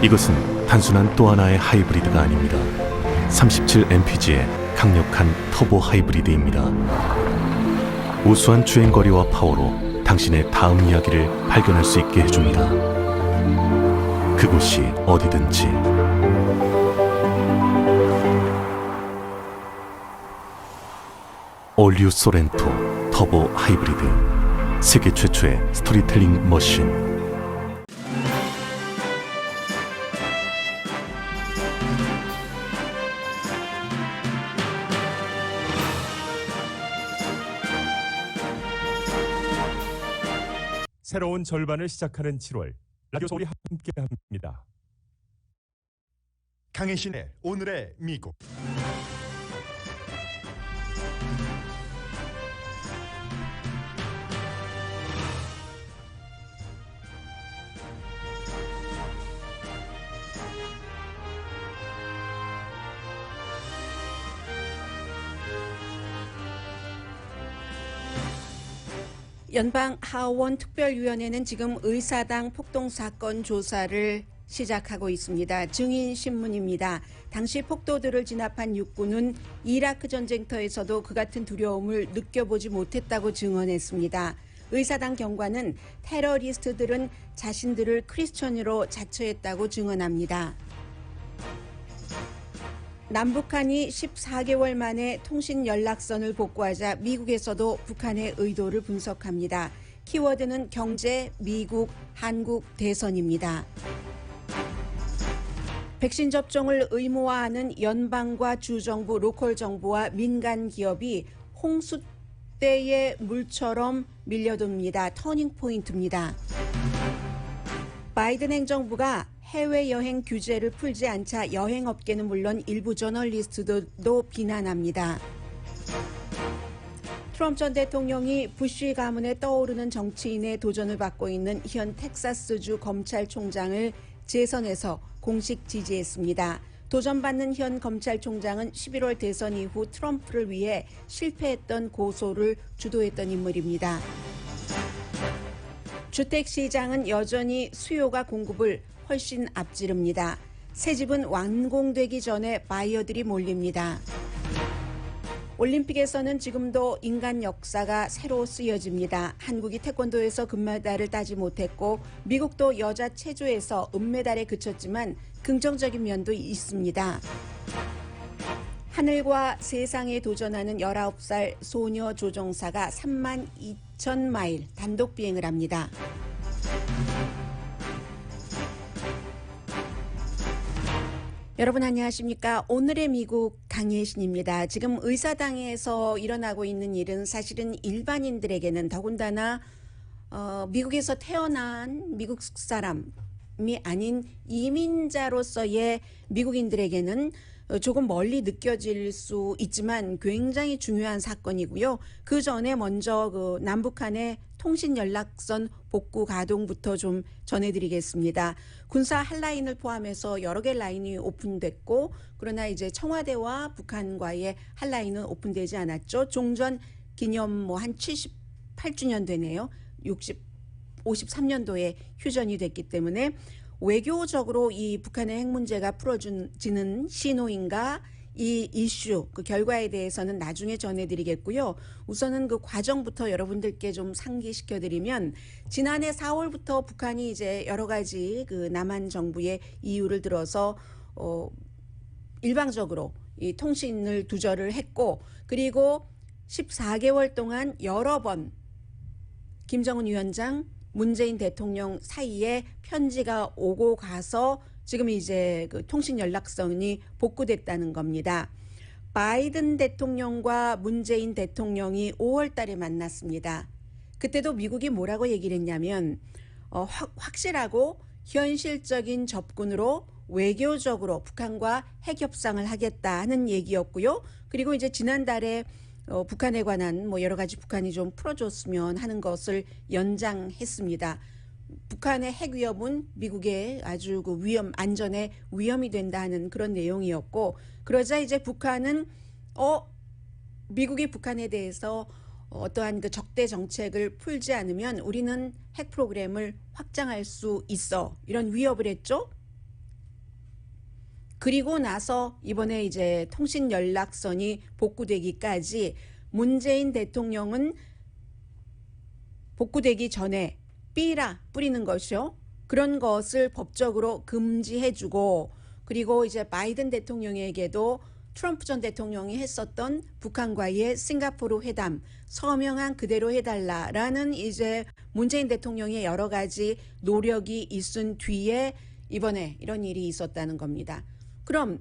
이것은 단순한 또 하나의 하이브리드가 아닙니다. 37mpg의 강력한 터보 하이브리드입니다. 우수한 주행거리와 파워로 당신의 다음 이야기를 발견할 수 있게 해줍니다. 그곳이 어디든지. 올류 소렌토 터보 하이브리드, 세계 최초의 스토리텔링 머신. 새로운 절반을 시작하는 7월, 라디오 소울이 함께합니다. 강혜신의 오늘의 미국. 연방 하원 특별위원회는 지금 의사당 폭동 사건 조사를 시작하고 있습니다. 증인 신문입니다. 당시 폭도들을 진압한 육군은 이라크 전쟁터에서도 그 같은 두려움을 느껴보지 못했다고 증언했습니다. 의사당 경관은 테러리스트들은 자신들을 크리스천으로 자처했다고 증언합니다. 남북한이 14개월 만에 통신 연락선을 복구하자 미국에서도 북한의 의도를 분석합니다. 키워드는 경제, 미국, 한국, 대선입니다. 백신 접종을 의무화하는 연방과 주정부, 로컬 정부와 민간 기업이 홍수 때의 물처럼 밀려듭니다. 터닝 포인트입니다. 바이든 행정부가 해외여행 규제를 풀지 않자 여행업계는 물론 일부 저널리스트들도 비난합니다. 트럼프 전 대통령이 부시 가문에 떠오르는 정치인의 도전을 받고 있는 현 텍사스주 검찰총장을 재선에서 공식 지지했습니다. 도전받는 현 검찰총장은 11월 대선 이후 트럼프를 위해 실패했던 고소를 주도했던 인물입니다. 주택시장은 여전히 수요가 공급을 훨씬 앞지릅니다. 새 집은 완공되기 전에 바이어들이 몰립니다. 올림픽에서는 지금도 인간 역사가 새로 쓰여집니다. 한국이 태권도에서 금메달을 따지 못했고 미국도 여자 체조에서 은메달에 그쳤지만 긍정적인 면도 있습니다. 하늘과 세상에 도전하는 19살 소녀 조종사가 32,000마일 단독 비행을 합니다. 여러분 안녕하십니까? 오늘의 미국 강혜신입니다. 지금 의사당에서 일어나고 있는 일은 사실은 일반인들에게는 더군다나 미국에서 태어난 미국 사람이 아닌 이민자로서의 미국인들에게는 조금 멀리 느껴질 수 있지만 굉장히 중요한 사건이고요. 그 전에 먼저 그 남북한의 통신 연락선 복구 가동부터 좀 전해드리겠습니다. 군사 한라인을 포함해서 여러 개 라인이 오픈됐고 그러나 이제 청와대와 북한과의 한라인은 오픈되지 않았죠. 종전 기념 한 78주년 되네요. 53년도에 휴전이 됐기 때문에 외교적으로 이 북한의 핵 문제가 풀어지는 신호인가 이 이슈 그 결과에 대해서는 나중에 전해드리겠고요. 우선은 그 과정부터 여러분들께 좀 상기시켜드리면 지난해 4월부터 북한이 이제 여러 가지 그 남한 정부의 이유를 들어서 일방적으로 이 통신을 두절을 했고 그리고 14개월 동안 여러 번 김정은 위원장 문재인 대통령 사이에 편지가 오고 가서 지금 이제 그 통신 연락선이 복구됐다는 겁니다. 바이든 대통령과 문재인 대통령이 5월 달에 만났습니다. 그때도 미국이 뭐라고 얘기를 했냐면 확실하고 현실적인 접근으로 외교적으로 북한과 핵 협상을 하겠다는 얘기였고요. 그리고 이제 지난달에 북한에 관한 여러 가지 북한이 좀 풀어줬으면 하는 것을 연장했습니다. 북한의 핵 위협은 미국의 아주 그 안전에 위험이 된다는 그런 내용이었고 그러자 이제 북한은 미국이 북한에 대해서 어떠한 그 적대 정책을 풀지 않으면 우리는 핵 프로그램을 확장할 수 있어 이런 위협을 했죠. 그리고 나서 이번에 이제 통신 연락선이 복구되기까지 문재인 대통령은 복구되기 전에 삐라 뿌리는 것이요. 그런 것을 법적으로 금지해주고, 그리고 이제 바이든 대통령에게도 트럼프 전 대통령이 했었던 북한과의 싱가포르 회담 서명한 그대로 해달라라는 이제 문재인 대통령의 여러 가지 노력이 있은 뒤에 이번에 이런 일이 있었다는 겁니다. 그럼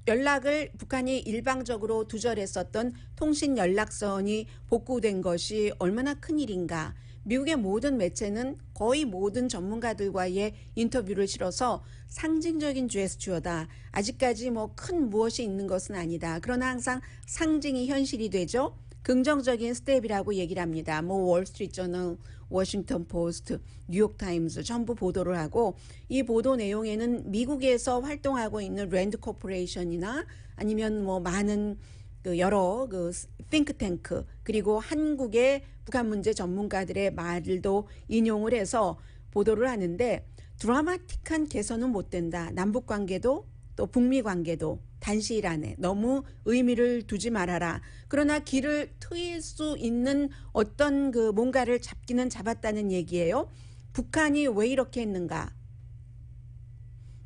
연락을 북한이 일방적으로 두절했었던 통신 연락선이 복구된 것이 얼마나 큰 일인가. 미국의 모든 매체는 거의 모든 전문가들과의 인터뷰를 실어서 상징적인 제스처다. 아직까지 뭐 큰 무엇이 있는 것은 아니다. 그러나 항상 상징이 현실이 되죠. 긍정적인 스텝이라고 얘기를 합니다. 뭐 월스트리트저널, 워싱턴 포스트, 뉴욕타임즈 전부 보도를 하고, 이 보도 내용에는 미국에서 활동하고 있는 랜드 코퍼레이션이나 아니면 뭐 많은 그 여러 그 띵크탱크, 그리고 한국의 북한 문제 전문가들의 말도 인용을 해서 보도를 하는데, 드라마틱한 개선은 못 된다. 남북 관계도 또 북미 관계도 단시일 안에 너무 의미를 두지 말아라. 그러나 길을 트일 수 있는 어떤 그 뭔가를 잡기는 잡았다는 얘기예요. 북한이 왜 이렇게 했는가?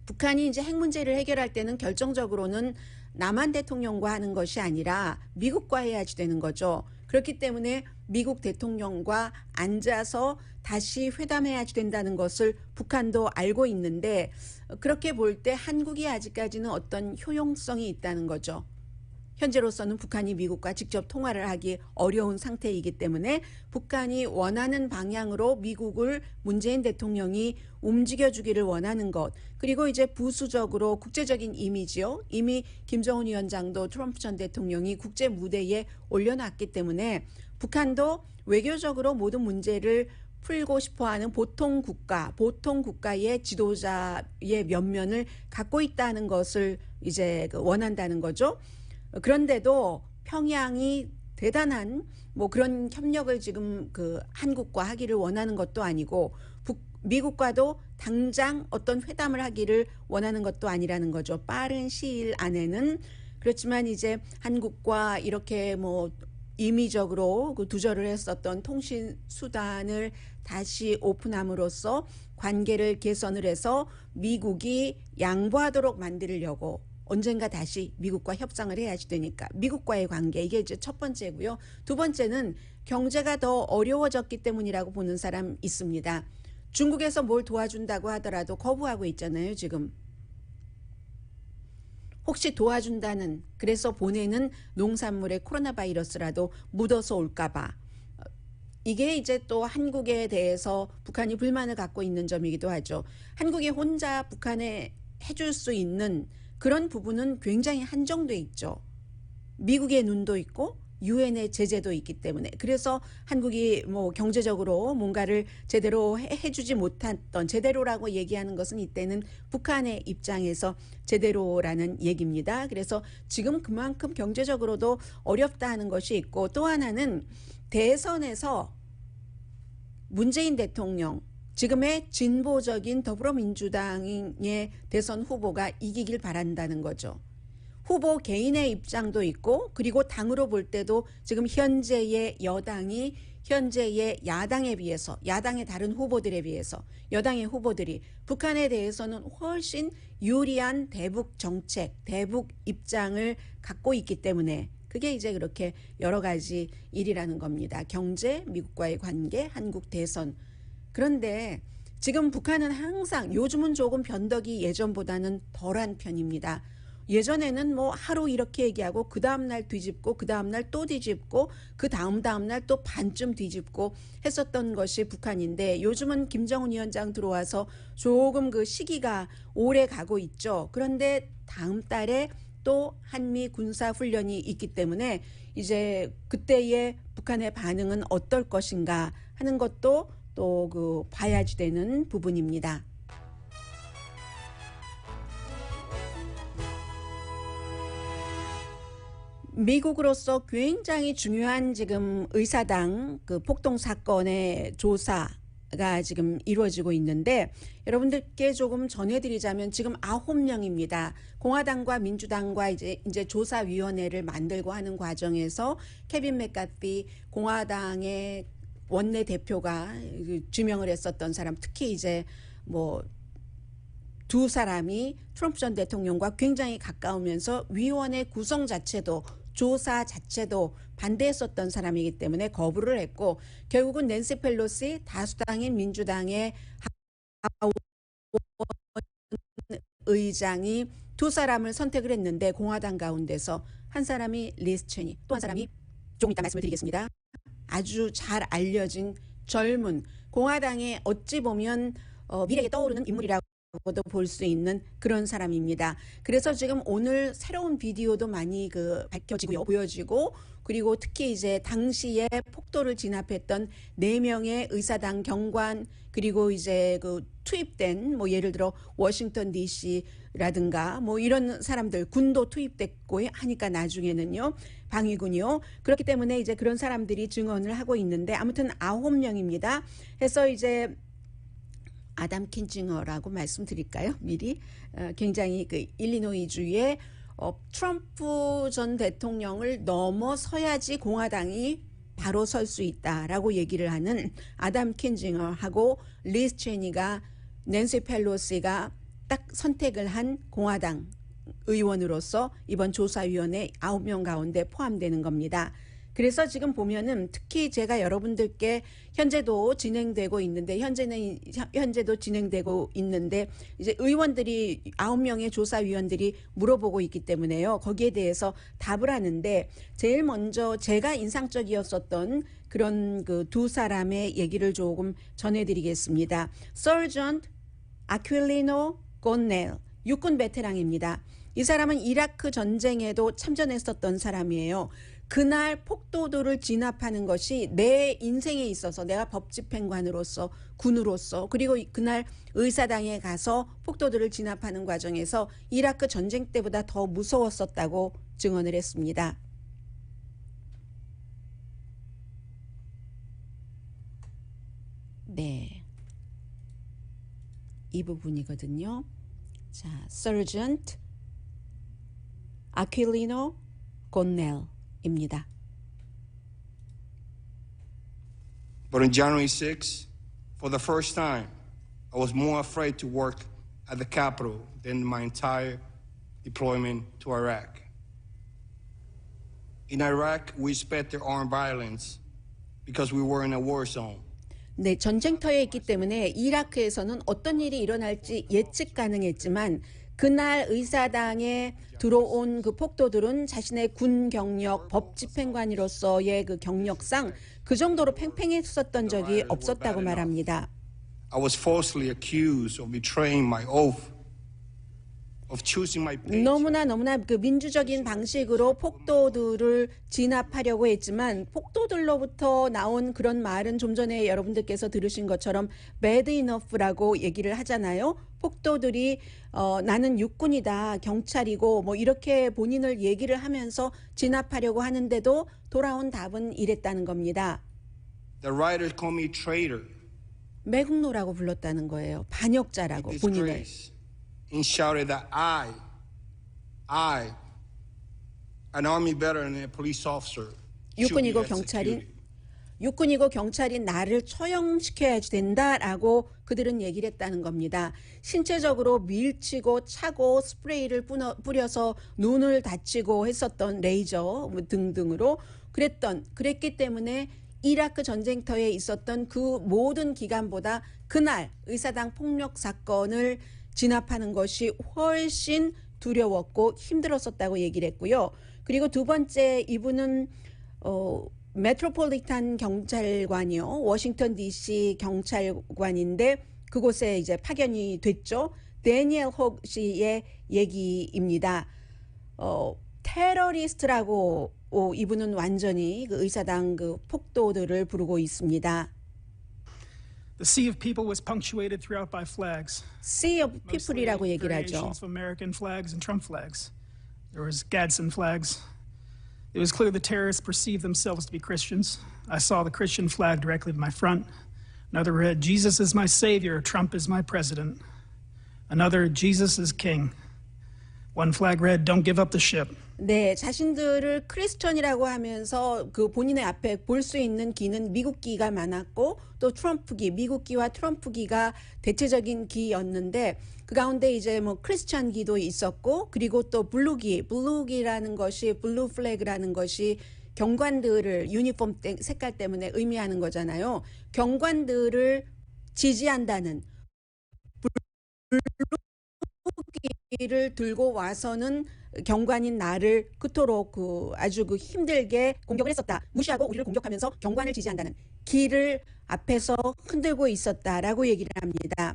북한이 이제 핵 문제를 해결할 때는 결정적으로는 남한 대통령과 하는 것이 아니라 미국과 해야지 되는 거죠. 그렇기 때문에 미국 대통령과 앉아서 다시 회담해야지 된다는 것을 북한도 알고 있는데, 그렇게 볼 때 한국이 아직까지는 어떤 효용성이 있다는 거죠. 현재로서는 북한이 미국과 직접 통화를 하기 어려운 상태이기 때문에 북한이 원하는 방향으로 미국을 문재인 대통령이 움직여주기를 원하는 것, 그리고 이제 부수적으로 국제적인 이미지요. 이미 김정은 위원장도 트럼프 전 대통령이 국제 무대에 올려놨기 때문에 북한도 외교적으로 모든 문제를 풀고 싶어하는 보통 국가의 지도자의 면면을 갖고 있다는 것을 이제 원한다는 거죠. 그런데도 평양이 대단한 뭐 그런 협력을 지금 그 한국과 하기를 원하는 것도 아니고, 미국과도 당장 어떤 회담을 하기를 원하는 것도 아니라는 거죠. 빠른 시일 안에는. 그렇지만 이제 한국과 이렇게 뭐 임의적으로 그 두절을 했었던 통신 수단을 다시 오픈함으로써 관계를 개선을 해서 미국이 양보하도록 만들려고 언젠가 다시 미국과 협상을 해야지 되니까 미국과의 관계, 이게 이제 첫 번째고요. 두 번째는 경제가 더 어려워졌기 때문이라고 보는 사람 있습니다. 중국에서 뭘 도와준다고 하더라도 거부하고 있잖아요, 지금. 혹시 도와준다는, 그래서 보내는 농산물에 코로나 바이러스라도 묻어서 올까봐. 이게 이제 또 한국에 대해서 북한이 불만을 갖고 있는 점이기도 하죠. 한국이 혼자 북한에 해줄 수 있는 그런 부분은 굉장히 한정돼 있죠. 미국의 눈도 있고 유엔의 제재도 있기 때문에. 그래서 한국이 뭐 경제적으로 뭔가를 제대로 해주지 못했던, 제대로라고 얘기하는 것은 이때는 북한의 입장에서 제대로라는 얘기입니다. 그래서 지금 그만큼 경제적으로도 어렵다 하는 것이 있고, 또 하나는 대선에서 문재인 대통령, 지금의 진보적인 더불어민주당의 대선 후보가 이기길 바란다는 거죠. 후보 개인의 입장도 있고, 그리고 당으로 볼 때도 지금 현재의 여당이 현재의 야당에 비해서, 야당의 다른 후보들에 비해서 여당의 후보들이 북한에 대해서는 훨씬 유리한 대북 정책, 대북 입장을 갖고 있기 때문에 그게 이제 그렇게 여러 가지 일이라는 겁니다. 경제, 미국과의 관계, 한국 대선. 그런데 지금 북한은 항상, 요즘은 조금 변덕이 예전보다는 덜한 편입니다. 예전에는 뭐 하루 이렇게 얘기하고 그 다음날 뒤집고 그 다음날 또 뒤집고 그 다음날 또 반쯤 뒤집고 했었던 것이 북한인데, 요즘은 김정은 위원장 들어와서 조금 그 시기가 오래 가고 있죠. 그런데 다음 달에 또 한미 군사훈련이 있기 때문에 이제 그때의 북한의 반응은 어떨 것인가 하는 것도 또 그 봐야지 되는 부분입니다. 미국으로서 굉장히 중요한 지금 의사당 그 폭동 사건의 조사, 가 지금 이루어지고 있는데 여러분들께 조금 전해드리자면 지금 9명입니다. 공화당과 민주당과 이제 조사위원회를 만들고 하는 과정에서 케빈 맥카티 공화당의 원내 대표가 지명을 했었던 사람, 특히 이제 뭐 두 사람이 트럼프 전 대통령과 굉장히 가까우면서 위원회 구성 자체도 조사 자체도 반대했었던 사람이기 때문에 거부를 했고 결국은 낸시 펠로시 다수당인 민주당의 의장이 두 사람을 선택을 했는데 공화당 가운데서 한 사람이 리즈 체니, 또 한 사람이 조금 이따 말씀을 드리겠습니다. 아주 잘 알려진 젊은 공화당에 어찌 보면 미래에 떠오르는 인물이라고 도 볼 수 있는 그런 사람입니다. 그래서 지금 오늘 새로운 비디오도 많이 밝혀지고요, 보여지고 그리고 특히 이제 당시에 폭도를 진압했던 4명의 의사당 경관 그리고 이제 투입된 뭐 예를 들어 워싱턴 DC라든가 뭐 이런 사람들 군도 투입됐고 하니까 나중에는요 방위군이요. 그렇기 때문에 이제 그런 사람들이 증언을 하고 있는데 아무튼 9명입니다. 해서 이제 아담 킨징어라고 말씀드릴까요? 미리 굉장히 일리노이주의 트럼프 전 대통령을 넘어서야지 공화당이 바로 설 수 있다라고 얘기를 하는 아담 킨징어하고 리즈 체니가 낸시 펠로시가 딱 선택을 한 공화당 의원으로서 이번 조사위원회 9명 가운데 포함되는 겁니다. 그래서 지금 보면은 특히 제가 여러분들께 현재도 진행되고 있는데 현재도 진행되고 있는데 이제 의원들이 9명의 조사위원들이 물어보고 있기 때문에요. 거기에 대해서 답을 하는데 제일 먼저 제가 인상적이었었던 그런 두 사람의 얘기를 조금 전해드리겠습니다. 서전트 아퀼리노 곤넬 육군 베테랑입니다. 이 사람은 이라크 전쟁에도 참전했었던 사람이에요. 그날 폭도들을 진압하는 것이 내 인생에 있어서 내가 법집행관으로서 군으로서 그리고 그날 의사당에 가서 폭도들을 진압하는 과정에서 이라크 전쟁 때보다 더 무서웠었다고 증언을 했습니다. 네, 이 부분이거든요. 자, Sergeant 아퀼리노 곤넬 입니다. But on January 6th, for the first time, I was more afraid to work at the Capitol than my entire deployment to Iraq. In Iraq, we expected armed violence because we were in a war zone. 네, 전쟁터에 있기 때문에 이라크에서는 어떤 일이 일어날지 예측 가능했지만 그날 의사당에 들어온 폭도들은 자신의 군 경력, 법 집행관으로서의 경력상 그 정도로 팽팽했었던 적이 없었다고 말합니다. I was falsely accused of betraying my oath, of choosing my paycheck. 너무나 민주적인 방식으로 폭도들을 진압하려고 했지만 폭도들로부터 나온 그런 말은 좀 전에 여러분들께서 들으신 것처럼 bad enough라고 얘기를 하잖아요. 폭도들이 나는 육군이다, 경찰이고 뭐 이렇게 본인을 얘기를 하면서 진압하려고 하는데도 돌아온 답은 이랬다는 겁니다. The writers call me traitor. 매국노라고 불렀다는 거예요. 반역자라고 본인을. And shouted that I, an army veteran and a police officer, 육군이고 경찰인 나를 처형시켜야 된다라고 그들은 얘기를 했다는 겁니다. 신체적으로 밀치고 차고 스프레이를 뿌려서 눈을 다치고 했었던 레이저 등등으로 그랬기 때문에 이라크 전쟁터에 있었던 그 모든 기간보다 그날 의사당 폭력 사건을 진압하는 것이 훨씬 두려웠고 힘들었었다고 얘기를 했고요. 그리고 두 번째 이분은 메트로폴리탄 경찰관이요. 워싱턴 DC 경찰관인데 그곳에 이제 파견이 됐죠. 데니엘 혹 씨의 얘기입니다. 테러리스트라고 이분은 완전히 의사당 폭도들을 부르고 있습니다. The sea of people was punctuated throughout by flags. Sea of people이라고 얘기를 하죠. Variations of American flags and Trump flags. There was Gadsden flags. It was clear the terrorists perceived themselves to be Christians. I saw the Christian flag directly to my front. Another read, Jesus is my savior, Trump is my president. Another, Jesus is king. One flag read, don't give up the ship. 네, 자신들을 크리스천이라고 하면서 그 본인의 앞에 볼 수 있는 기는 미국기가 많았고 또 트럼프기, 미국기와 트럼프기가 대체적인 기였는데 그 가운데 이제 뭐 크리스천기도 있었고 그리고 또 블루기라는 것이 블루 플래그라는 것이 경관들을 유니폼 색깔 때문에 의미하는 거잖아요. 경관들을 지지한다는 블루기를 들고 와서는 경관인 나를 그토록 아주 힘들게 공격을 했었다. 무시하고 우리를 공격하면서 경관을 지지한다는 기를 앞에서 흔들고 있었다라고 얘기를 합니다.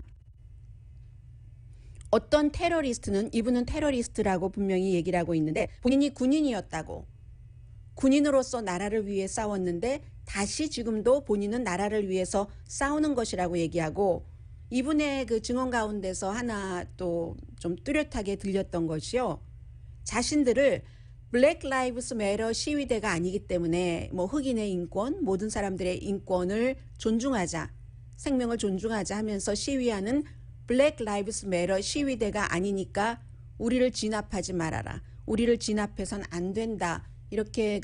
어떤 테러리스트는 이분은 테러리스트라고 분명히 얘기를 하고 있는데 본인이 군인이었다고 군인으로서 나라를 위해 싸웠는데 다시 지금도 본인은 나라를 위해서 싸우는 것이라고 얘기하고 이분의 그 증언 가운데서 하나 또 좀 뚜렷하게 들렸던 것이요. 자신들을 블랙 라이브스 매터 시위대가 아니기 때문에 뭐 흑인의 인권, 모든 사람들의 인권을 존중하자, 생명을 존중하자 하면서 시위하는 블랙 라이브스 매터 시위대가 아니니까 우리를 진압하지 말아라. 우리를 진압해선 안 된다. 이렇게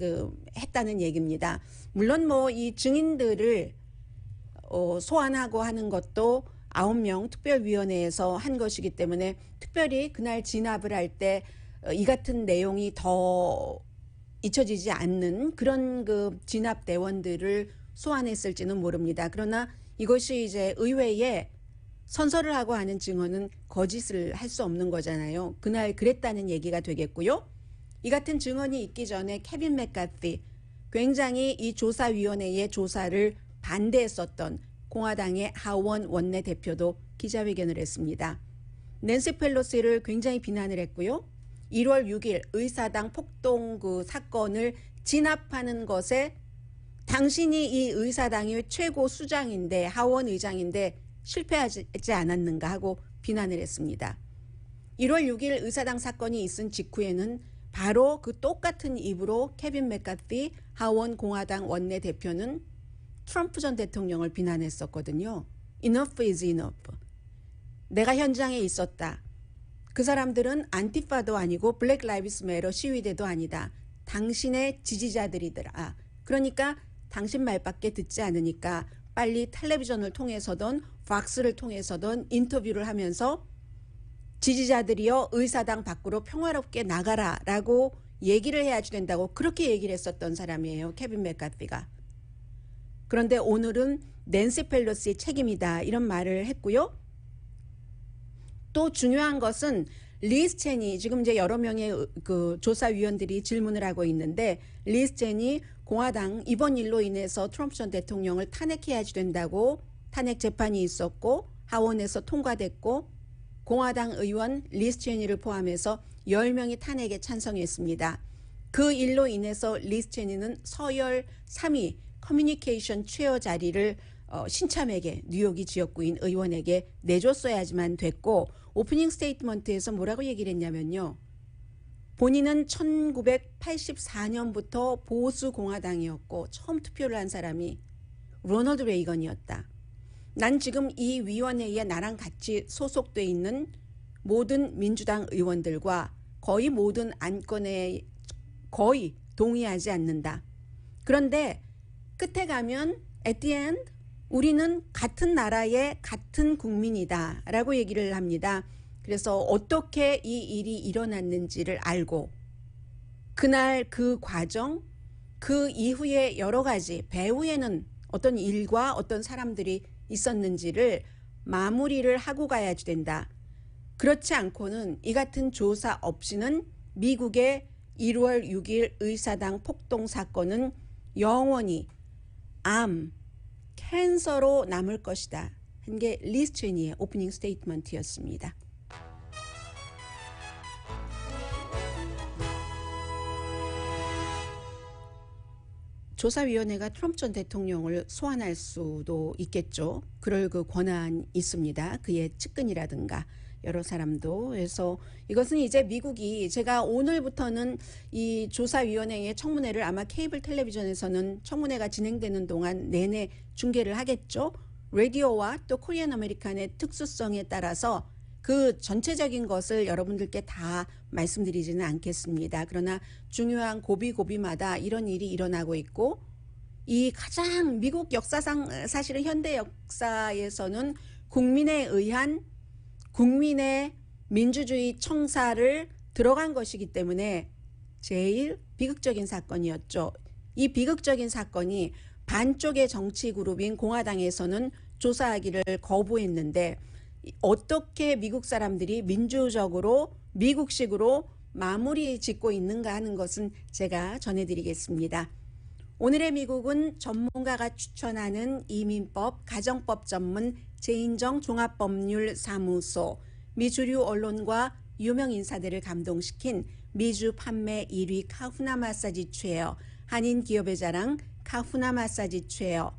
했다는 얘기입니다. 물론 뭐 이 증인들을 소환하고 하는 것도 9명 특별위원회에서 한 것이기 때문에 특별히 그날 진압을 할 때 이 같은 내용이 더 잊혀지지 않는 그런 진압 대원들을 소환했을지는 모릅니다. 그러나 이것이 이제 의회에 선서를 하고 하는 증언은 거짓을 할 수 없는 거잖아요. 그날 그랬다는 얘기가 되겠고요. 이 같은 증언이 있기 전에 케빈 맥카티 굉장히 이 조사위원회의 조사를 반대했었던 공화당의 하원 원내대표도 기자회견을 했습니다. 낸시 펠로시를 굉장히 비난을 했고요. 1월 6일 의사당 폭동 사건을 진압하는 것에 당신이 이 의사당의 최고 수장인데 하원 의장인데 실패하지 않았는가 하고 비난을 했습니다. 1월 6일 의사당 사건이 있은 직후에는 바로 그 똑같은 입으로 케빈 맥카티 하원 공화당 원내대표는 트럼프 전 대통령을 비난했었거든요. Enough is enough. 내가 현장에 있었다. 그 사람들은 안티파도 아니고 블랙 라이브스 매터 시위대도 아니다. 당신의 지지자들이더라. 그러니까 당신 말밖에 듣지 않으니까 빨리 텔레비전을 통해서든 팍스를 통해서든 인터뷰를 하면서 지지자들이여 의사당 밖으로 평화롭게 나가라 라고 얘기를 해야지 된다고 그렇게 얘기를 했었던 사람이에요. 케빈 맥카티가. 그런데 오늘은 낸시 펠로시의 책임이다 이런 말을 했고요. 또 중요한 것은 리스 체니 지금 이제 여러 명의 조사위원들이 질문을 하고 있는데 리스 체니 공화당 이번 일로 인해서 트럼프 전 대통령을 탄핵해야지 된다고 탄핵 재판이 있었고 하원에서 통과됐고 공화당 의원 리스 체니를 포함해서 10명이 탄핵에 찬성했습니다. 그 일로 인해서 리스 체니는 서열 3위 커뮤니케이션 최어 자리를 신참에게 뉴욕이 지역구인 의원에게 내줬어야지만 됐고 오프닝 스테이트먼트에서 뭐라고 얘기를 했냐면요. 본인은 1984년부터 보수 공화당이었고 처음 투표를 한 사람이 로널드 레이건이었다. 난 지금 이 위원회에 나랑 같이 소속돼 있는 모든 민주당 의원들과 거의 모든 안건에 거의 동의하지 않는다. 그런데 끝에 가면 at the end 우리는 같은 나라의 같은 국민이다 라고 얘기를 합니다. 그래서 어떻게 이 일이 일어났는지를 알고 그날 그 과정 그 이후에 여러 가지 배후에는 어떤 일과 어떤 사람들이 있었는지를 마무리를 하고 가야지 된다. 그렇지 않고는 이 같은 조사 없이는 미국의 1월 6일 의사당 폭동 사건은 영원히 캔서로 남을 것이다. 한 게 리스 체니의 오프닝 스테이트먼트였습니다. 조사위원회가 트럼프 전 대통령을 소환할 수도 있겠죠. 그럴 권한이 있습니다. 그의 측근이라든가 여러 사람도. 그래서 이것은 이제 미국이 제가 오늘부터는 이 조사위원회의 청문회를 아마 케이블 텔레비전에서는 청문회가 진행되는 동안 내내 중계를 하겠죠. 라디오와 또 코리안 아메리칸의 특수성에 따라서 그 전체적인 것을 여러분들께 다 말씀드리지는 않겠습니다. 그러나 중요한 고비고비마다 이런 일이 일어나고 있고, 이 가장 미국 역사상 사실은 현대 역사에서는 국민에 의한 국민의 민주주의 청사를 들어간 것이기 때문에 제일 비극적인 사건이었죠. 이 비극적인 사건이 반쪽의 정치 그룹인 공화당에서는 조사하기를 거부했는데, 어떻게 미국 사람들이 민주적으로 미국식으로 마무리 짓고 있는가 하는 것은 제가 전해드리겠습니다. 오늘의 미국은 전문가가 추천하는 이민법, 가정법 전문 제인정 종합법률사무소, 미주류 언론과 유명 인사들을 감동시킨 미주 판매 1위 카후나 마사지 체어, 한인 기업의 자랑 카후나 마사지 체어,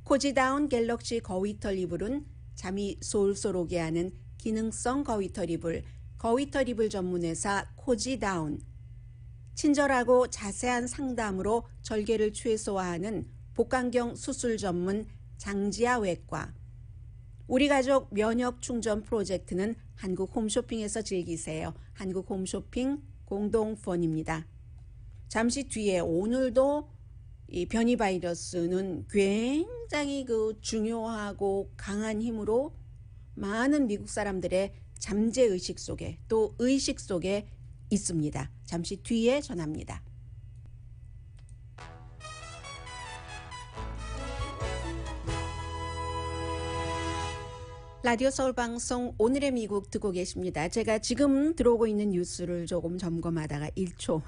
코지다운 갤럭시 거위털 이불은 잠이 솔솔 오게 하는 기능성 거위털 이불, 거위털 이불 전문회사 코지다운, 친절하고 자세한 상담으로 절개를 최소화하는 복강경 수술 전문 장지아 외과, 우리 가족 면역 충전 프로젝트는 한국 홈쇼핑에서 즐기세요. 한국 홈쇼핑 공동펀입니다. 잠시 뒤에 오늘도 이 변이 바이러스는 굉장히 그 중요하고 강한 힘으로 많은 미국 사람들의 잠재의식 속에 또 의식 속에 있습니다. 잠시 뒤에 전합니다. 라디오 서울 방송 오늘의 미국 듣고 계십니다. 제가 지금 들어오고 있는 뉴스를 조금 점검하다가 1초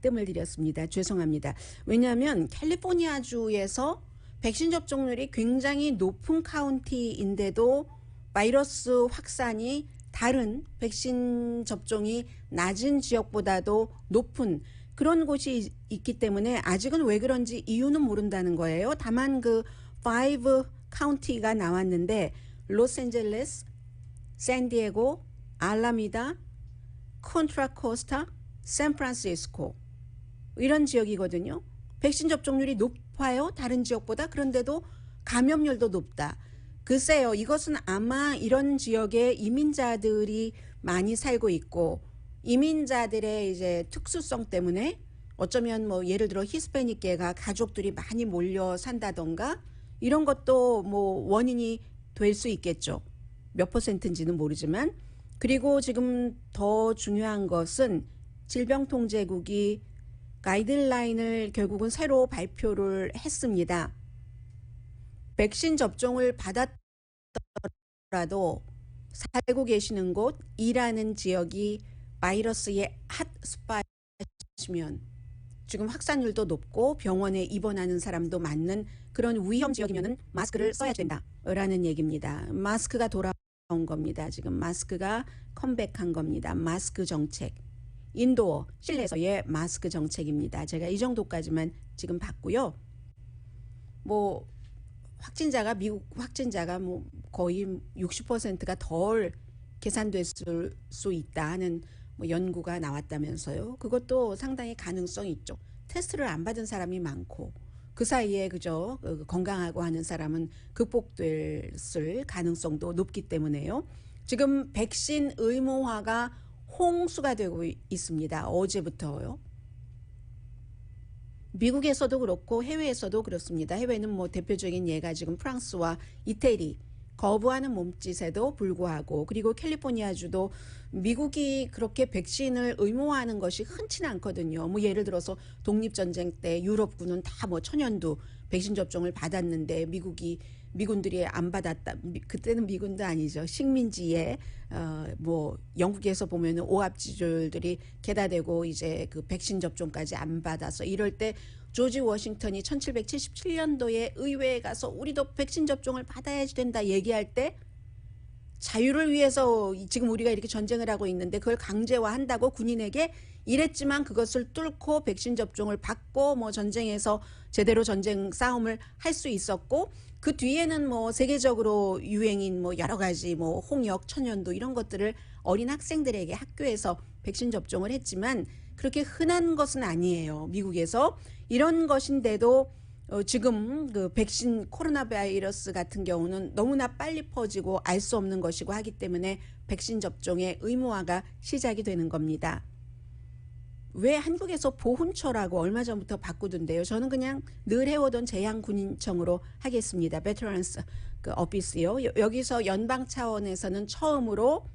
뜸을 들였습니다. 죄송합니다. 왜냐하면 캘리포니아주에서 백신 접종률이 굉장히 높은 카운티인데도 바이러스 확산이 다른 백신 접종이 낮은 지역보다도 높은 그런 곳이 있기 때문에 아직은 왜 그런지 이유는 모른다는 거예요. 다만 그 5 카운티가 나왔는데 로스앤젤레스, 샌디에고, 알라미다, 콘트라코스타, 샌프란시스코 이런 지역이거든요. 백신 접종률이 높아요. 다른 지역보다. 그런데도 감염률도 높다. 글쎄요. 이것은 아마 이런 지역에 이민자들이 많이 살고 있고 이민자들의 이제 특수성 때문에 어쩌면 뭐 예를 들어 히스패닉계가 가족들이 많이 몰려 산다던가 이런 것도 뭐 원인이 될 수 있겠죠. 몇 %인지는 모르지만. 그리고 지금 더 중요한 것은 질병통제국이 가이드라인을 결국은 새로 발표를 했습니다. 백신 접종을 받았더라도 살고 계시는 곳, 일하는 지역이 바이러스의 핫스팟이면 지금 확산율도 높고 병원에 입원하는 사람도 많은 그런 위험 지역이면 마스크를 써야 된다라는 얘기입니다. 마스크가 돌아온 겁니다. 지금 마스크가 컴백한 겁니다. 마스크 정책. 인도어, 실내에서의 마스크 정책입니다. 제가 이 정도까지만 지금 봤고요. 뭐 확진자가 미국 확진자가 뭐 거의 60%가 덜 계산됐을 수 있다 하는 뭐 연구가 나왔다면서요. 그것도 상당히 가능성이 있죠. 테스트를 안 받은 사람이 많고 그 사이에 그저 건강하고 하는 사람은 극복될 가능성도 높기 때문에요. 지금 백신 의무화가 홍수가 되고 있습니다. 어제부터요. 미국에서도 그렇고 해외에서도 그렇습니다. 해외는 뭐 대표적인 예가 지금 프랑스와 이태리 거부하는 몸짓에도 불구하고 그리고 캘리포니아주도 미국이 그렇게 백신을 의무화하는 것이 흔치는 않거든요. 뭐 예를 들어서 독립전쟁 때 유럽군은 다 뭐 천연두 백신 접종을 받았는데 미군들이 안 받았다. 그때는 미군도 아니죠. 식민지에 뭐 영국에서 보면은 오합지졸들이 개다되고 이제 그 백신 접종까지 안 받아서 이럴 때 조지 워싱턴이 1777년도에 의회에 가서 우리도 백신 접종을 받아야 된다 얘기할 때 자유를 위해서 지금 우리가 이렇게 전쟁을 하고 있는데 그걸 강제화한다고 군인에게 이랬지만 그것을 뚫고 백신 접종을 받고 뭐 전쟁에서 제대로 전쟁 싸움을 할 수 있었고 그 뒤에는 뭐 세계적으로 유행인 뭐 여러 가지 뭐 홍역, 천연두 이런 것들을 어린 학생들에게 학교에서 백신 접종을 했지만 그렇게 흔한 것은 아니에요. 미국에서 이런 것인데도 지금 그 백신 코로나 바이러스 같은 경우는 너무나 빨리 퍼지고 알 수 없는 것이고 하기 때문에 백신 접종의 의무화가 시작이 되는 겁니다. 왜 한국에서 보훈처라고 얼마 전부터 바꾸던데요. 저는 그냥 늘 해오던 제향군인청으로 하겠습니다. 베테런스 그 어피스요. 여기서 연방 차원에서는 처음으로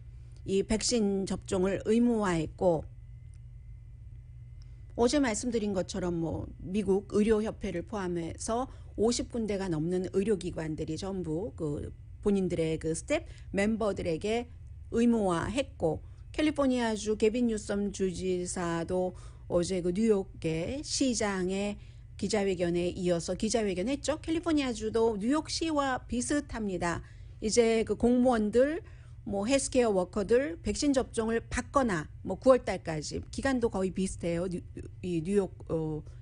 이 백신 접종을 의무화했고, 어제 말씀드린 것처럼 뭐 미국 의료협회를 포함해서 50군데가 넘는 의료기관들이 전부 그 본인들의 그 스텝 멤버들에게 의무화했고, 캘리포니아주 게빈 뉴섬 주지사도 어제 그 뉴욕의 시장의 기자회견에 이어서 기자회견했죠. 캘리포니아주도 뉴욕시와 비슷합니다. 이제 그 공무원들, 뭐 헬스케어 워커들 백신 접종을 받거나 뭐 9월 달까지 기간도 거의 비슷해요. 이 뉴욕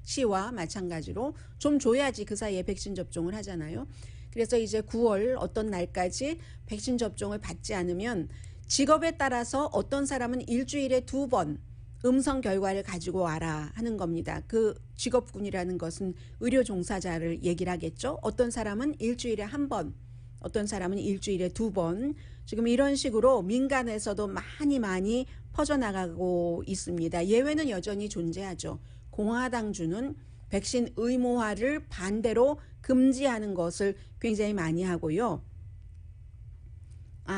시와 마찬가지로 좀 줘야지 그 사이에 백신 접종을 하잖아요. 그래서 이제 9월 어떤 날까지 백신 접종을 받지 않으면 직업에 따라서 어떤 사람은 일주일에 2번 음성 결과를 가지고 와라 하는 겁니다. 그 직업군이라는 것은 의료 종사자를 얘기를 하겠죠. 어떤 사람은 일주일에 1번, 어떤 사람은 일주일에 2번, 지금 이런 식으로 민간에서도 많이 퍼져나가고 있습니다. 예외는 여전히 존재하죠. 공화당주는 백신 의무화를 반대로 금지하는 것을 굉장히 많이 하고요.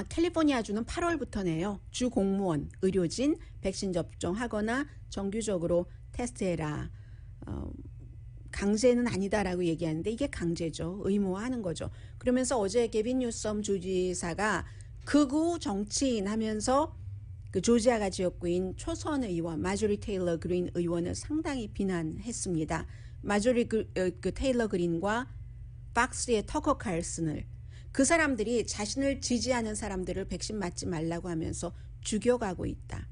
캘리포니아주는 8월부터네요. 주 공무원, 의료진 백신 접종하거나 정규적으로 테스트해라. 강제는 아니다라고 얘기하는데 이게 강제죠. 의무화하는 거죠. 그러면서 어제 게빈 뉴섬 주지사가 극우 정치인 하면서 그 조지아가 지역구인 초선 의원 마조리 테일러 그린 의원을 상당히 비난했습니다. 마조리 테일러 그린과 박스의 터커 칼슨을, 그 사람들이 자신을 지지하는 사람들을 백신 맞지 말라고 하면서 죽여가고 있다.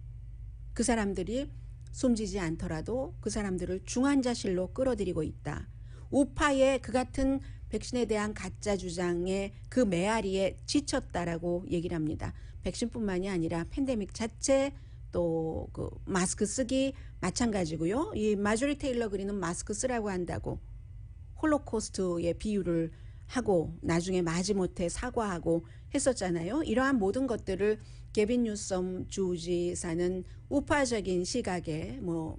그 사람들이 숨지지 않더라도 그 사람들을 중환자실로 끌어들이고 있다. 우파의 그 같은 백신에 대한 가짜 주장에 그 메아리에 지쳤다라고 얘기를 합니다. 백신뿐만이 아니라 팬데믹 자체, 또 그 마스크 쓰기 마찬가지고요. 이 마조리 테일러 그린은 마스크 쓰라고 한다고 홀로코스트의 비유를 하고 나중에 마지못해 사과하고 했었잖아요. 이러한 모든 것들을 게빈 뉴섬 주지사는 우파적인 시각에 뭐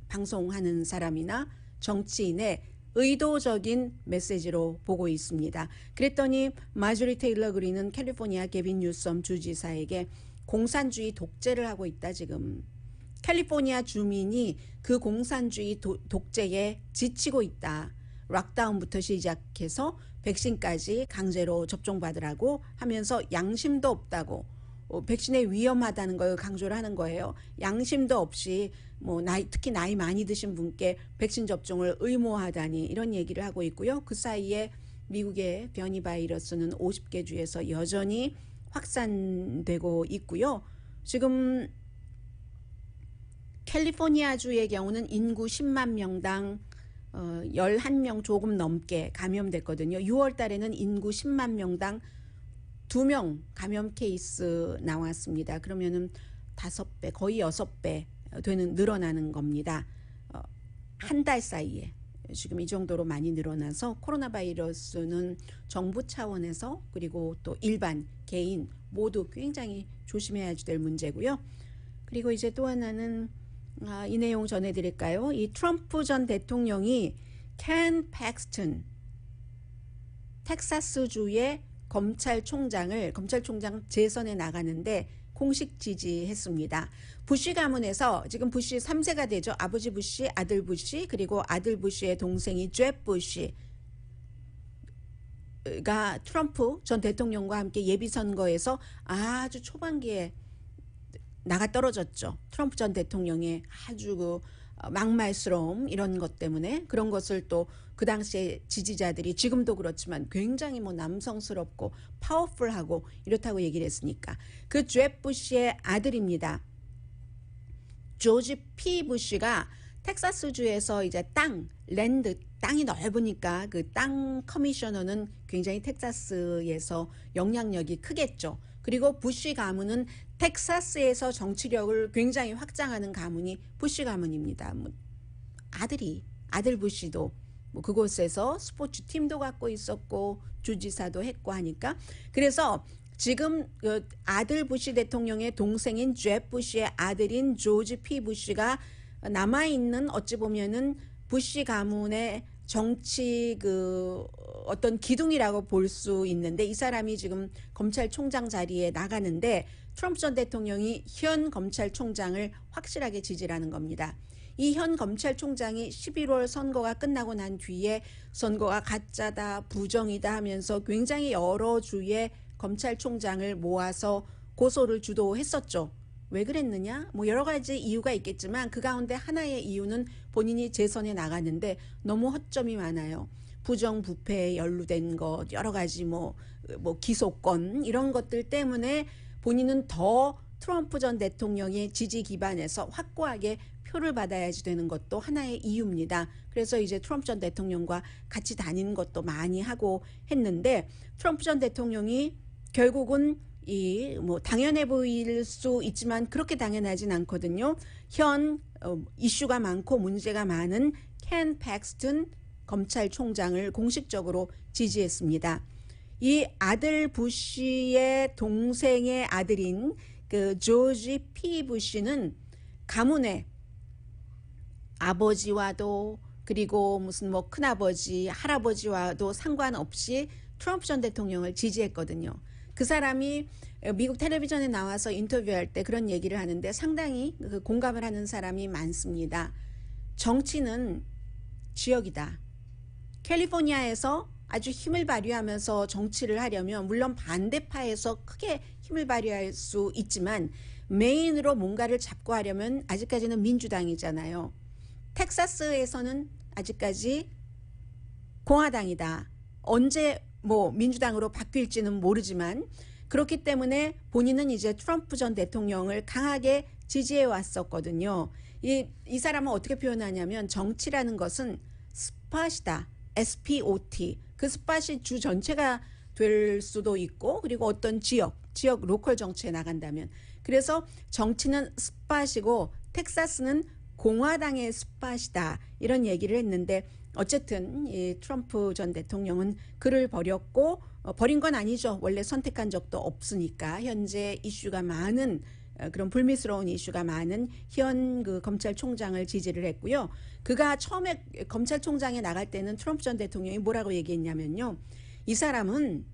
방송하는 사람이나 정치인의 의도적인 메시지로 보고 있습니다. 그랬더니 마조리 테일러 그린은 캘리포니아 게빈 뉴섬 주지사에게 공산주의 독재를 하고 있다. 지금 캘리포니아 주민이 그 공산주의 독재에 지치고 있다. 락다운부터 시작해서 백신까지 강제로 접종받으라고 하면서 양심도 없다고, 백신에 위험하다는 걸 강조를 하는 거예요. 양심도 없이 뭐 특히 나이 많이 드신 분께 백신 접종을 의무화하다니, 이런 얘기를 하고 있고요. 그 사이에 미국의 변이 바이러스는 50개 주에서 여전히 확산되고 있고요. 지금 캘리포니아주의 경우는 인구 10만 명당 11명 조금 넘게 감염됐거든요. 6월 달에는 인구 10만 명당 2명 감염 케이스 나왔습니다. 그러면은 5배, 거의 6배 되는 늘어나는 겁니다. 한 달 사이에 지금 이 정도로 많이 늘어나서 코로나 바이러스는 정부 차원에서 그리고 또 일반 개인 모두 굉장히 조심해야 될 문제고요. 그리고 이제 또 하나는 이 내용 전해드릴까요? 이 트럼프 전 대통령이 켄 팩스턴 텍사스주의 검찰총 재선에 나가는데 공식 지지했습니다. 부시 가문에서 지금 부시 3세가 되죠. 아버지 부시, 아들 부시, 그리고 아들 부시의 동생이 잽 부시가 트럼프 전 대통령과 함께 예비선거에서 아주 초반기에 나가 떨어졌죠. 트럼프 전 대통령의 아주 그 막말스러움, 이런 것 때문에, 그런 것을 또 그 당시에 지지자들이 지금도 그렇지만 굉장히 뭐 남성스럽고 파워풀하고 이렇다고 얘기를 했으니까. 그 잽 부시의 아들입니다. 조지 P 부시가 텍사스주에서 이제 땅이 넓으니까 그 땅 커미셔너는 굉장히 텍사스에서 영향력이 크겠죠. 그리고 부시 가문은 텍사스에서 정치력을 굉장히 확장하는 가문이 부시 가문입니다. 아들 부시도 뭐 그곳에서 스포츠 팀도 갖고 있었고 주지사도 했고 하니까 그래서 지금 그 아들 부시 대통령의 동생인 잽 부시의 아들인 조지 P 부시가 남아 있는 어찌 보면은 부시 가문의 정치 그 어떤 기둥이라고 볼 수 있는데 이 사람이 지금 검찰총장 자리에 나가는데 트럼프 전 대통령이 현 검찰총장을 확실하게 지지하는 겁니다. 이 현 검찰총장이 11월 선거가 끝나고 난 뒤에 선거가 가짜다, 부정이다 하면서 굉장히 여러 주의 검찰총장을 모아서 고소를 주도했었죠. 왜 그랬느냐? 뭐 여러 가지 이유가 있겠지만 그 가운데 하나의 이유는 본인이 재선에 나갔는데 너무 허점이 많아요. 부정부패에 연루된 것, 여러 가지 뭐 기소권 이런 것들 때문에 본인은 더 트럼프 전 대통령의 지지 기반에서 확고하게 표를 받아야지 되는 것도 하나의 이유입니다. 그래서 이제 트럼프 전 대통령과 같이 다니는 것도 많이 하고 했는데 트럼프 전 대통령이 결국은 뭐 당연해 보일 수 있지만 그렇게 당연하진 않거든요. 현 이슈가 많고 문제가 많은 켄 팩스턴 검찰총장을 공식적으로 지지했습니다. 이 아들 부시의 동생의 아들인 그 조지 P 부시는 가문의 아버지와도 그리고 무슨 뭐 큰아버지, 할아버지와도 상관없이 트럼프 전 대통령을 지지했거든요. 그 사람이 미국 텔레비전에 나와서 인터뷰할 때 그런 얘기를 하는데 상당히 공감을 하는 사람이 많습니다. 정치는 지역이다. 캘리포니아에서 아주 힘을 발휘하면서 정치를 하려면 물론 반대파에서 크게 힘을 발휘할 수 있지만 메인으로 뭔가를 잡고 하려면 아직까지는 민주당이잖아요. 텍사스에서는 아직까지 공화당이다. 언제 뭐 민주당으로 바뀔지는 모르지만 그렇기 때문에 본인은 이제 트럼프 전 대통령을 강하게 지지해 왔었거든요. 이 사람은 어떻게 표현하냐면 정치라는 것은 스팟이다. SPOT. 그 스팟이 주 전체가 될 수도 있고 그리고 어떤 지역 로컬 정치에 나간다면 그래서 정치는 스팟이고 텍사스는 공화당의 스팟이다. 이런 얘기를 했는데 어쨌든 이 트럼프 전 대통령은 그를 버렸고 버린 건 아니죠. 원래 선택한 적도 없으니까 현재 이슈가 많은 그런 불미스러운 이슈가 많은 현 그 검찰총장을 지지를 했고요. 그가 처음에 검찰총장에 나갈 때는 트럼프 전 대통령이 뭐라고 얘기했냐면요. 이 사람은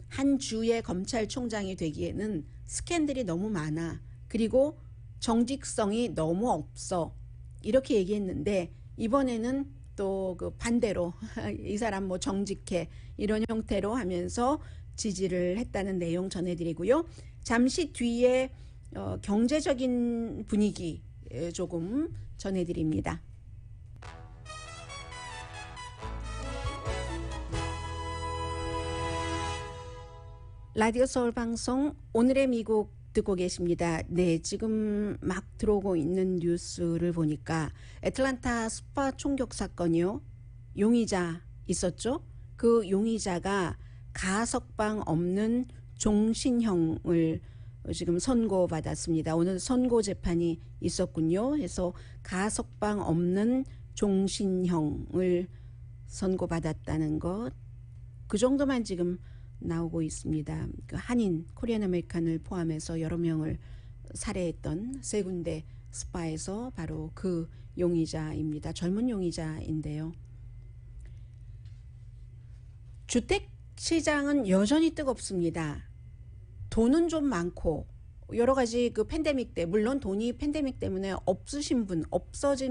한 주의 검찰총장이 되기에는 스캔들이 너무 많아. 그리고 정직성이 너무 없어. 이렇게 얘기했는데 이번에는 또 그 반대로 이 사람 뭐 정직해 이런 형태로 하면서 지지를 했다는 내용 전해드리고요. 잠시 뒤에 경제적인 분위기 조금 전해드립니다. 라디오 서울 방송 오늘의 미국 듣고 계십니다. 네, 지금 막 들어오고 있는 뉴스를 보니까 애틀랜타 스파 총격 사건이요. 용의자 있었죠? 그 용의자가 가석방 없는 종신형을 지금 선고받았습니다. 오늘 선고 재판이 있었군요. 그래서 가석방 없는 종신형을 선고받았다는 것. 그 정도만 지금 나오고 있습니다. 그 한인 코리안 아메리칸을 포함해서 여러 명을 살해했던 세 군데 스파에서 바로 그 용의자입니다. 젊은 용의자인데요. 주택 시장은 여전히 뜨겁습니다. 돈은 좀 많고 여러 가지 그 팬데믹 때 물론 돈이 팬데믹 때문에 없어진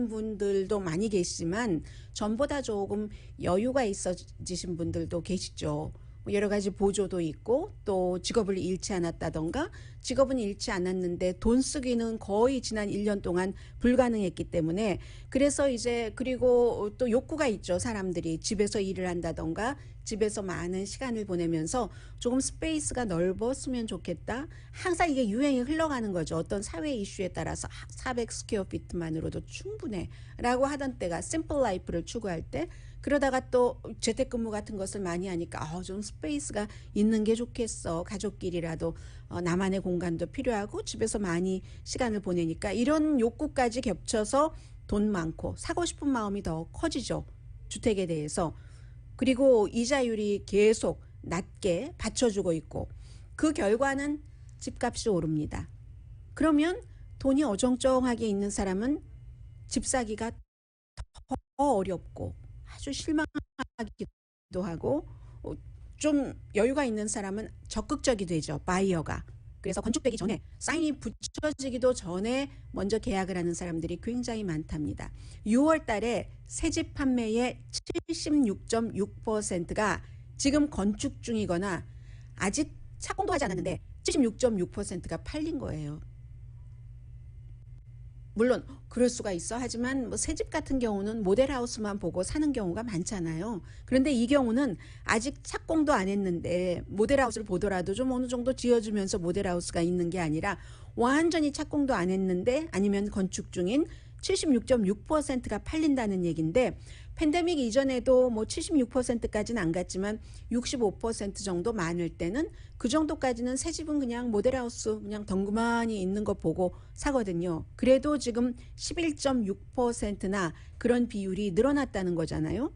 분들도 많이 계시지만 전보다 조금 여유가 있어지신 분들도 계시죠. 여러 가지 보조도 있고 또 직업을 잃지 않았다던가 직업은 잃지 않았는데 돈 쓰기는 거의 지난 1년 동안 불가능했기 때문에 그래서 이제 그리고 또 욕구가 있죠. 사람들이 집에서 일을 한다던가 집에서 많은 시간을 보내면서 조금 스페이스가 넓었으면 좋겠다. 항상 이게 유행이 흘러가는 거죠. 어떤 사회 이슈에 따라서 400 스퀘어 피트만으로도 충분해 라고 하던 때가 심플 라이프를 추구할 때 그러다가 또 재택근무 같은 것을 많이 하니까 좀 스페이스가 있는 게 좋겠어. 가족끼리라도 나만의 공간도 필요하고 집에서 많이 시간을 보내니까 이런 욕구까지 겹쳐서 돈 많고 사고 싶은 마음이 더 커지죠. 주택에 대해서. 그리고 이자율이 계속 낮게 받쳐주고 있고 그 결과는 집값이 오릅니다. 그러면 돈이 어정쩡하게 있는 사람은 집 사기가 더 어렵고 아주 실망하기도 하고 좀 여유가 있는 사람은 적극적이 되죠. 바이어가. 그래서 건축되기 전에 사인이 붙여지기도 전에 먼저 계약을 하는 사람들이 굉장히 많답니다. 6월 달에 새집 판매의 76.6%가 지금 건축 중이거나 아직 착공도 하지 않았는데 76.6%가 팔린 거예요. 물론 그럴 수가 있어. 하지만 뭐 새집 같은 경우는 모델하우스만 보고 사는 경우가 많잖아요. 그런데 이 경우는 아직 착공도 안 했는데 모델하우스를 보더라도 좀 어느 정도 지어주면서 모델하우스가 있는 게 아니라 완전히 착공도 안 했는데 아니면 건축 중인 76.6%가 팔린다는 얘기인데 팬데믹 이전에도 뭐 76%까지는 안 갔지만 65% 정도 많을 때는 그 정도까지는 새 집은 그냥 모델하우스 그냥 덩그마니 있는 거 보고 사거든요. 그래도 지금 11.6%나 그런 비율이 늘어났다는 거잖아요.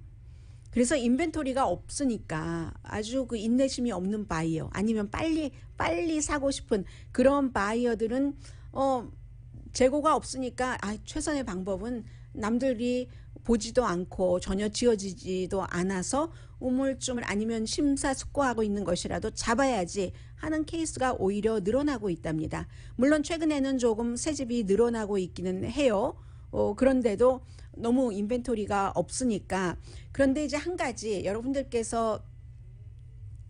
그래서 인벤토리가 없으니까 아주 그 인내심이 없는 바이어 아니면 빨리 사고 싶은 그런 바이어들은 재고가 없으니까 최선의 방법은 남들이 보지도 않고 전혀 지어지지도 않아서 우물쭈물 아니면 심사숙고하고 있는 것이라도 잡아야지 하는 케이스가 오히려 늘어나고 있답니다. 물론 최근에는 조금 새집이 늘어나고 있기는 해요. 그런데도 너무 인벤토리가 없으니까. 그런데 이제 한 가지 여러분들께서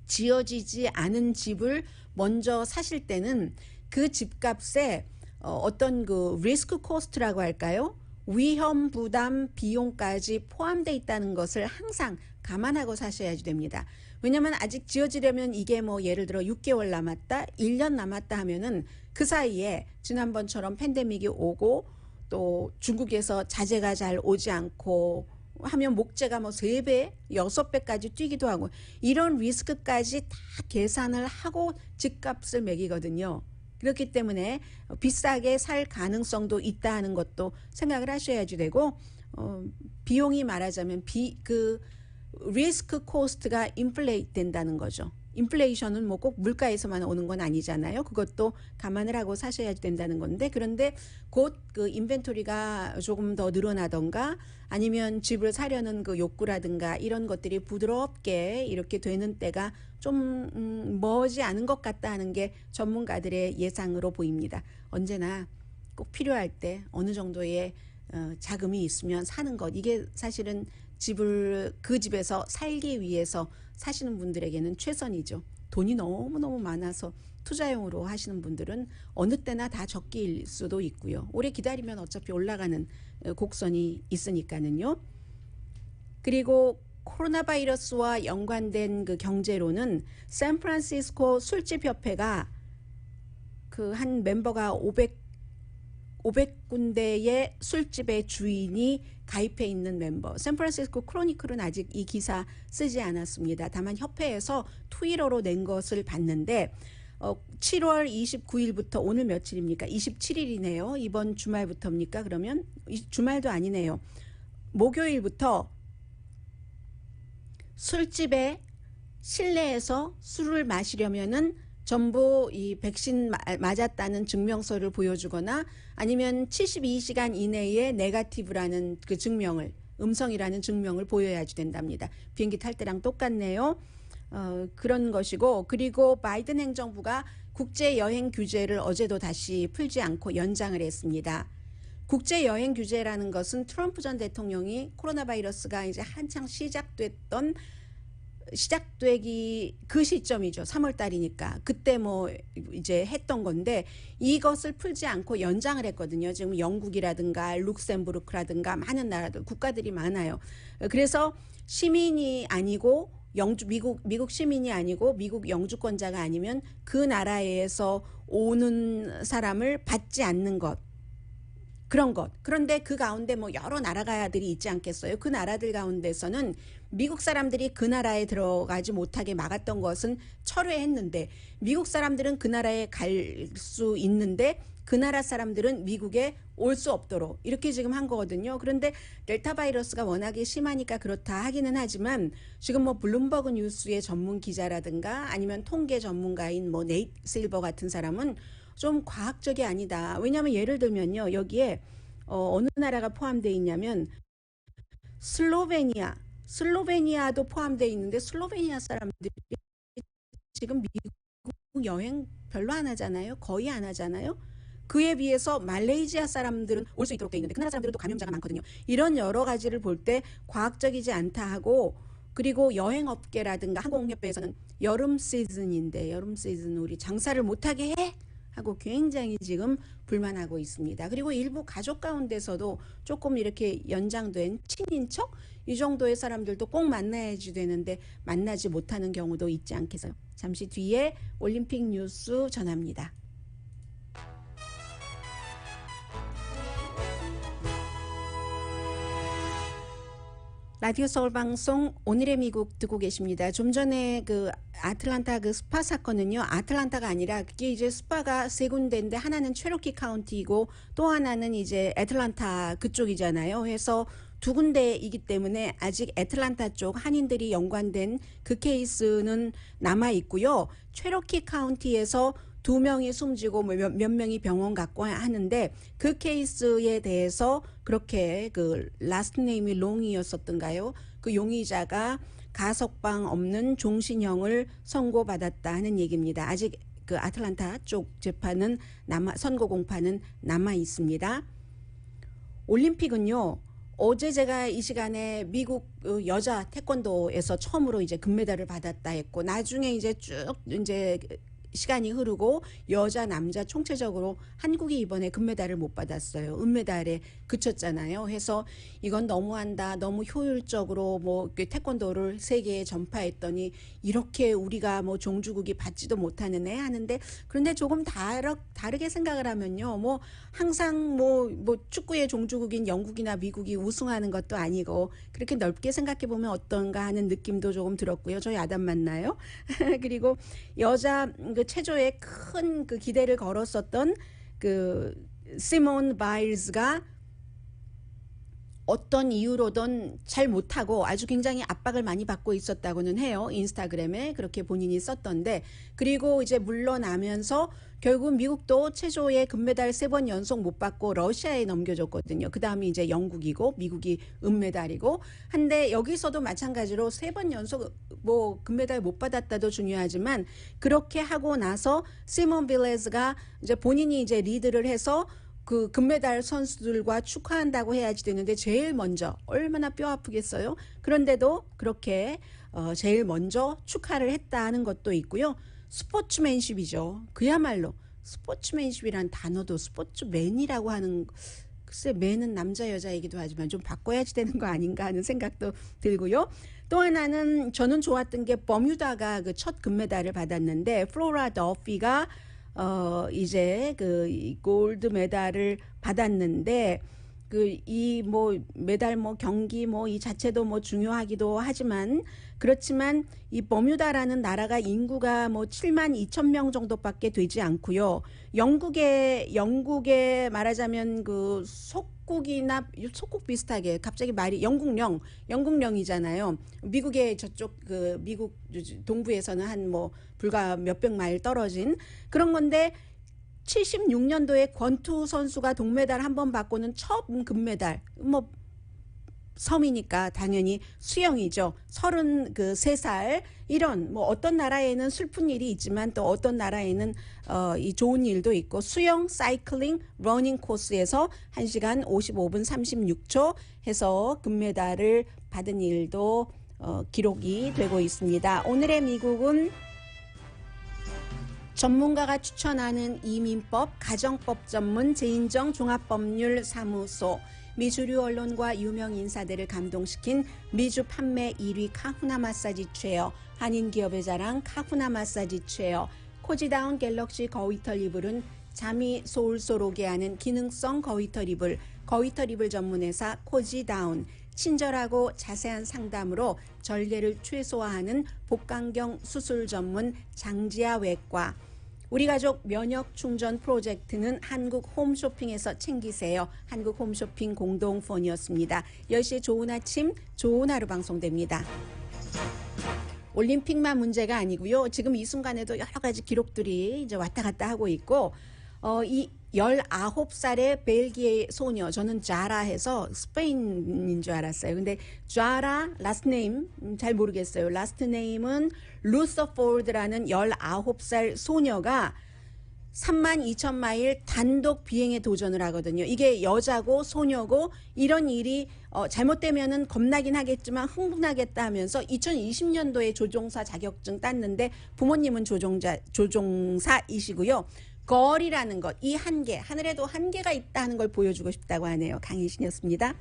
지어지지 않은 집을 먼저 사실 때는 그 집값에 어떤 그 리스크 코스트라고 할까요? 위험 부담 비용까지 포함되어 있다는 것을 항상 감안하고 사셔야지 됩니다. 왜냐하면 아직 지어지려면 이게 뭐 예를 들어 6개월 남았다, 1년 남았다 하면은 그 사이에 지난번처럼 팬데믹이 오고 또 중국에서 자재가 잘 오지 않고 하면 목재가 뭐 3배, 6배까지 뛰기도 하고 이런 리스크까지 다 계산을 하고 집값을 매기거든요. 그렇기 때문에 비싸게 살 가능성도 있다는 것도 생각을 하셔야지 되고 비용이 말하자면 그 리스크 코스트가 인플레이트 된다는 거죠. 인플레이션은 뭐 꼭 물가에서만 오는 건 아니잖아요. 그것도 감안을 하고 사셔야 된다는 건데 그런데 곧 그 인벤토리가 조금 더 늘어나던가 아니면 집을 사려는 그 욕구라든가 이런 것들이 부드럽게 이렇게 되는 때가 좀 머지 않은 것 같다 하는 게 전문가들의 예상으로 보입니다. 언제나 꼭 필요할 때 어느 정도의 자금이 있으면 사는 것 이게 사실은 집을 그 집에서 살기 위해서 사시는 분들에게는 최선이죠. 돈이 너무너무 많아서 투자용으로 하시는 분들은 어느 때나 다 적기일 수도 있고요. 오래 기다리면 어차피 올라가는 곡선이 있으니까는요. 그리고 코로나 바이러스와 연관된 그 경제로는 샌프란시스코 술집 협회가 그 한 멤버가 500군데의 술집의 주인이 가입해 있는 멤버. 샌프란시스코 크로니클은 아직 이 기사 쓰지 않았습니다. 다만 협회에서 트위터로 낸 것을 봤는데 7월 29일부터 오늘 며칠입니까? 27일이네요. 이번 주말부터입니까? 그러면 주말도 아니네요. 목요일부터 술집에 실내에서 술을 마시려면은 전부 이 백신 맞았다는 증명서를 보여주거나 아니면 72시간 이내에 네거티브라는 그 증명을 음성이라는 증명을 보여야지 된답니다. 비행기 탈 때랑 똑같네요. 그런 것이고 그리고 바이든 행정부가 국제여행 규제를 어제도 다시 풀지 않고 연장을 했습니다. 국제여행 규제라는 것은 트럼프 전 대통령이 코로나 바이러스가 이제 한창 시작되기 그 시점이죠. 3월 달이니까 그때 뭐 이제 했던 건데 이것을 풀지 않고 연장을 했거든요. 지금 영국이라든가 룩셈부르크라든가 많은 나라들 국가들이 많아요. 그래서 시민이 아니고 미국 시민이 아니고 미국 영주권자가 아니면 그 나라에서 오는 사람을 받지 않는 것 그런 것. 그런데 그 가운데 뭐 여러 나라들이 있지 않겠어요? 그 나라들 가운데서는 미국 사람들이 그 나라에 들어가지 못하게 막았던 것은 철회했는데 미국 사람들은 그 나라에 갈 수 있는데 그 나라 사람들은 미국에 올 수 없도록 이렇게 지금 한 거거든요. 그런데 델타 바이러스가 워낙에 심하니까 그렇다 하기는 하지만 지금 뭐 블룸버그 뉴스의 전문 기자라든가 아니면 통계 전문가인 뭐 네이트 실버 같은 사람은 좀 과학적이 아니다. 왜냐하면 예를 들면요. 여기에 어느 나라가 포함되어 있냐면 슬로베니아도 포함되어 있는데 슬로베니아 사람들이 지금 미국 여행 별로 안 하잖아요. 거의 안 하잖아요. 그에 비해서 말레이시아 사람들은 올 수 있도록 돼 있는데 그 나라 사람들은 또 감염자가 많거든요. 이런 여러 가지를 볼 때 과학적이지 않다 하고 그리고 여행업계라든가 항공협회에서는 여름 시즌인데 여름 시즌 우리 장사를 못하게 해? 하고 굉장히 지금 불만하고 있습니다. 그리고 일부 가족 가운데서도 조금 이렇게 연장된 친인척 이 정도의 사람들도 꼭 만나야지 되는데 만나지 못하는 경우도 있지 않겠어요. 잠시 뒤에 올림픽 뉴스 전합니다. 라디오 서울 방송 오늘의 미국 듣고 계십니다. 좀 전에 그 아틀란타 그 스파 사건은요. 아틀란타가 아니라 그게 이제 스파가 세 군데인데 하나는 체로키 카운티이고 또 하나는 이제 애틀란타 그쪽이잖아요. 해서 두 군데이기 때문에 아직 애틀란타 쪽 한인들이 연관된 그 케이스는 남아 있고요. 체로키 카운티에서 2명이 숨지고 몇 명이 병원 갔고 하는데 그 케이스에 대해서 그렇게 그 라스트 네임이 롱이었었던가요? 그 용의자가 가석방 없는 종신형을 선고받았다 하는 얘기입니다. 아직 그 아틀란타 쪽 재판은 선고 공판은 남아 있습니다. 올림픽은요. 어제 제가 이 시간에 미국 여자 태권도에서 처음으로 이제 금메달을 받았다 했고 나중에 이제 쭉 이제 시간이 흐르고 여자 남자 총체적으로 한국이 이번에 금메달을 못 받았어요. 은메달에 그쳤잖아요. 해서 이건 너무한다. 너무 효율적으로 뭐 태권도를 세계에 전파했더니 이렇게 우리가 뭐 종주국이 받지도 못하는 애 하는데 그런데 조금 다르게 생각을 하면요. 뭐 항상 뭐 축구의 종주국인 영국이나 미국이 우승하는 것도 아니고 그렇게 넓게 생각해 보면 어떤가 하는 느낌도 조금 들었고요. 저희 아담 맞나요? 그리고 여자 그 체조에 큰 그 기대를 걸었었던 그 시몬 바일즈가 어떤 이유로든 잘 못하고 아주 굉장히 압박을 많이 받고 있었다고는 해요. 인스타그램에 그렇게 본인이 썼던데 그리고 이제 물러나면서 결국 미국도 체조에 금메달 3번 연속 못 받고 러시아에 넘겨줬거든요. 그 다음이 이제 영국이고 미국이 은메달이고 한데 여기서도 마찬가지로 3번 연속 뭐 금메달 못 받았다도 중요하지만 그렇게 하고 나서 시몬 빌레즈가 이제 본인이 이제 리드를 해서 그 금메달 선수들과 축하한다고 해야지 되는데 제일 먼저 얼마나 뼈 아프겠어요. 그런데도 그렇게 제일 먼저 축하를 했다는 것도 있고요. 스포츠맨십이죠. 그야말로 스포츠맨십이란 단어도 스포츠맨이라고 하는 글쎄 맨은 남자 여자이기도 하지만 좀 바꿔야지 되는 거 아닌가 하는 생각도 들고요. 또 하나는 저는 좋았던 게 버뮤다가 그 첫 금메달을 받았는데 플로라 더피가 이제 그 골드 메달을 받았는데 그 이 뭐 메달 뭐 경기 뭐 이 자체도 뭐 중요하기도 하지만 그렇지만 이 버뮤다라는 나라가 인구가 뭐 7만 2천 명 정도밖에 되지 않고요. 영국에 말하자면 그 속국 비슷하게 갑자기 말이 영국령이잖아요. 미국의 저쪽 그 미국 동부에서는 한 뭐 불과 몇백 마일 떨어진 그런 건데 76년도에 권투 선수가 동메달 한 번 받고는 첫 금메달 뭐 섬이니까 당연히 수영이죠. 33살 이런 뭐 어떤 나라에는 슬픈 일이 있지만 또 어떤 나라에는 이 좋은 일도 있고 수영, 사이클링, 러닝 코스에서 1시간 55분 36초 해서 금메달을 받은 일도 기록이 되고 있습니다. 오늘의 미국은 전문가가 추천하는 이민법, 가정법 전문 제인정 종합법률사무소, 미주류 언론과 유명 인사들을 감동시킨 미주 판매 1위 카후나 마사지 체어, 한인 기업의 자랑 카후나 마사지 체어, 코지다운 갤럭시 거위털 이불은 잠이 솔솔 오게 하는 기능성 거위털이불 전문회사 코지다운, 친절하고 자세한 상담으로 절개를 최소화하는 복강경 수술 전문 장지아 외과, 우리 가족 면역 충전 프로젝트는 한국 홈쇼핑에서 챙기세요. 한국 홈쇼핑 공동폰이었습니다. 10시에 좋은 아침, 좋은 하루 방송됩니다. 올림픽만 문제가 아니고요. 지금 이 순간에도 여러 가지 기록들이 이제 왔다 갔다 하고 있고, 이 19살의 벨기에 소녀, 저는 자라 해서 스페인인 줄 알았어요. 근데 자라 라스트 네임 잘 모르겠어요. 라스트 네임은 루서포드라는 19살 소녀가 32,000마일 단독 비행에 도전을 하거든요. 이게 여자고 소녀고 이런 일이 잘못되면은 겁나긴 하겠지만 흥분하겠다 하면서 2020년도에 조종사 자격증 땄는데 부모님은 조종사이시고요. 거리라는 것, 이 한계, 하늘에도 한계가 있다는 걸 보여주고 싶다고 하네요. 강희신이었습니다.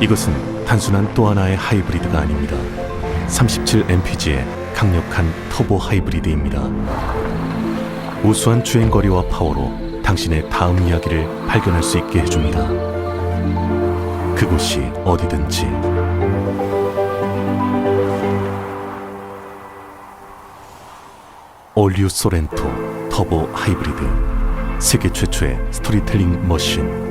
이것은 단순한 또 하나의 하이브리드가 아닙니다. 37mpg의 강력한 터보 하이브리드입니다. 우수한 주행거리와 파워로 당신의 다음 이야기를 발견할 수 있게 해줍니다. 그곳이 어디든지. 올류 소렌토 터보 하이브리드, 세계 최초의 스토리텔링 머신.